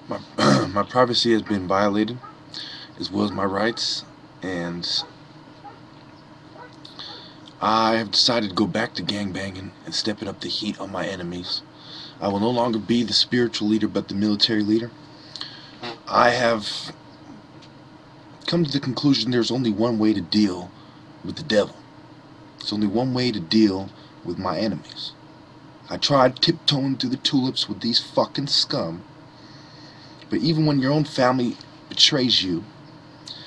My my privacy has been violated, as well as my rights, and I have decided to go back to gangbanging and stepping up the heat on my enemies. I will no longer be the spiritual leader, but the military leader. I have come to the conclusion there's only one way to deal with the devil. There's only one way to deal with my enemies. I tried tiptoeing through the tulips with these fucking scum, but even when your own family betrays you,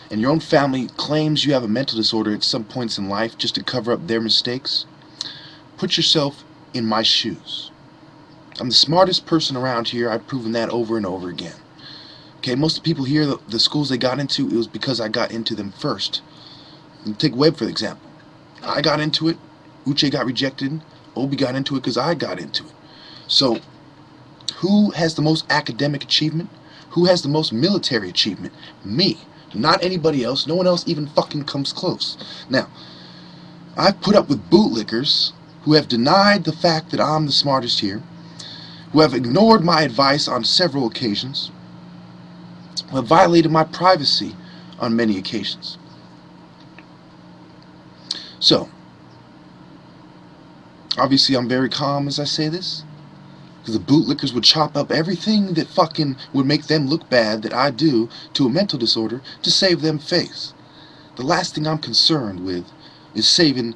and your own family claims you have a mental disorder at some points in life just to cover up their mistakes, put yourself in my shoes. I'm the smartest person around here. I've proven that over and over again. Okay, most of the people here, the schools they got into, it was because I got into them first. Take Webb for example. I got into it, Uche got rejected, Obi got into it because I got into it. So, who has the most academic achievement? Who has the most military achievement? Me. Not anybody else. No one else even fucking comes close. Now, I've put up with bootlickers who have denied the fact that I'm the smartest here, who have ignored my advice on several occasions, who have violated my privacy on many occasions. So, obviously I'm very calm as I say this, because the bootlickers would chop up everything that fucking would make them look bad that I do to a mental disorder to save them face. The last thing I'm concerned with is saving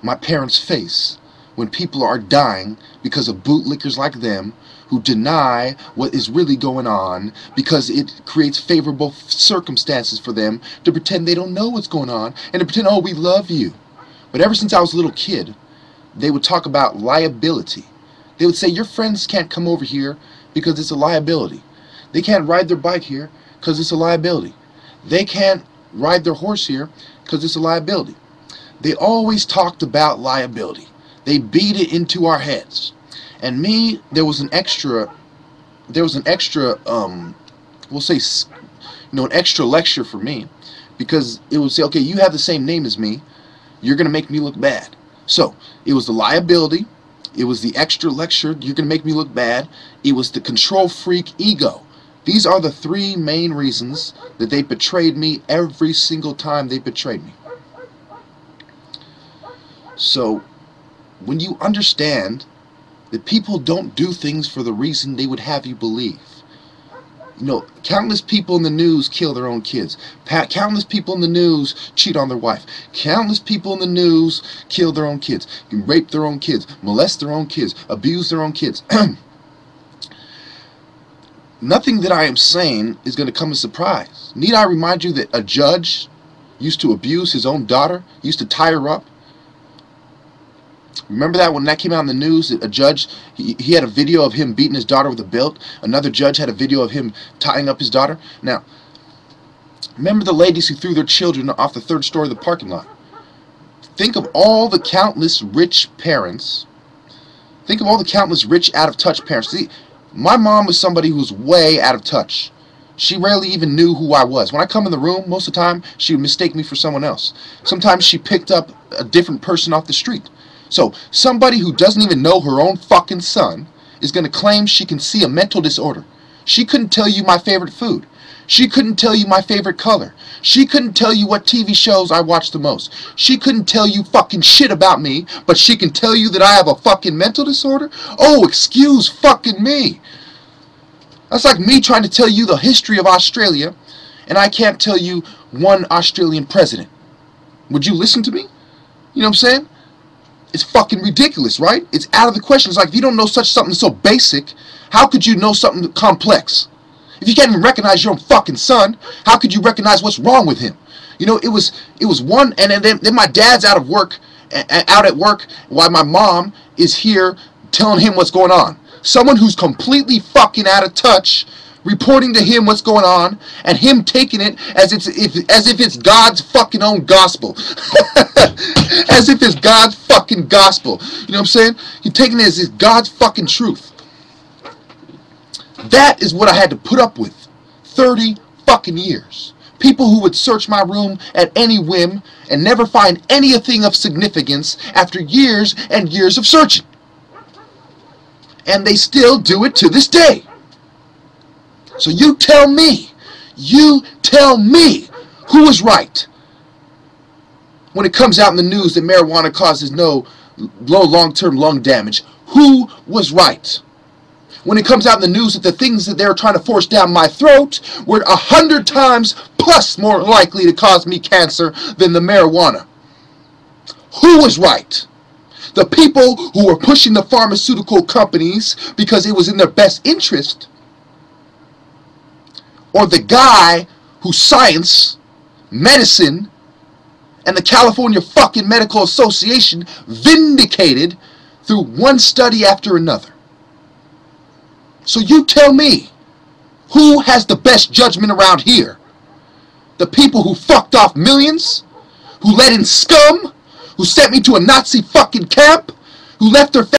my parents' face when people are dying because of bootlickers like them who deny what is really going on because it creates favorable circumstances for them to pretend they don't know what's going on and to pretend, oh, we love you. But ever since I was a little kid, they would talk about liability. They would say, your friends can't come over here because it's a liability. They can't ride their bike here because it's a liability. They can't ride their horse here because it's a liability. They always talked about liability. They beat it into our heads. And me, there was an extra, we'll say, an extra lecture for me, because it would say, okay, you have the same name as me, you're going to make me look bad. So, it was the liability, it was the extra lecture, you're going to make me look bad, it was the control freak ego. These are the three main reasons that they betrayed me every single time they betrayed me. So, when you understand that people don't do things for the reason they would have you believe. You know, countless people in the news kill their own kids. Countless people in the news cheat on their wife. Countless people in the news kill their own kids, rape their own kids, molest their own kids, abuse their own kids. Nothing that I am saying is going to come as a surprise. Need I remind you that a judge used to abuse his own daughter, used to tie her up? Remember that when that came out in the news, a judge, he had a video of him beating his daughter with a belt. Another judge had a video of him tying up his daughter. Now, remember the ladies who threw their children off the third story of the parking lot. Think of all the countless rich parents. Think of all the countless rich, out-of-touch parents. See, my mom was somebody who was way out of touch. She rarely even knew who I was. When I come in the room, most of the time, she would mistake me for someone else. Sometimes she picked up a different person off the street. So, somebody who doesn't even know her own fucking son is going to claim she can see a mental disorder. She couldn't tell you my favorite food. She couldn't tell you my favorite color. She couldn't tell you what TV shows I watch the most. She couldn't tell you fucking shit about me, but she can tell you that I have a fucking mental disorder? Oh, excuse fucking me. That's like me trying to tell you the history of Australia, and I can't tell you one Australian president. Would you listen to me? You know what I'm saying? It's fucking ridiculous, right? It's out of the question. It's like, if you don't know something so basic, how could you know something complex? If you can't even recognize your own fucking son, how could you recognize what's wrong with him? You know, it was one, and then my dad's out at work, while my mom is here telling him what's going on. Someone who's completely fucking out of touch, reporting to him what's going on, and him taking it as if it's God's fucking own gospel. As if it's God's fucking gospel. You know what I'm saying? He's taking it as God's fucking truth. That is what I had to put up with 30 fucking years. People who would search my room at any whim and never find anything of significance after years and years of searching. And they still do it to this day. So you tell me who is right when it comes out in the news that marijuana causes no long-term lung damage. Who was right when it comes out in the news that the things that they're trying to force down my throat were 100 times plus more likely to cause me cancer than the marijuana? Who was right? The people who were pushing the pharmaceutical companies because it was in their best interest, or the guy whose science, medicine, and the California fucking Medical Association vindicated through one study after another? So you tell me, who has the best judgment around here? The people who fucked off millions? Who let in scum? Who sent me to a Nazi fucking camp? Who left their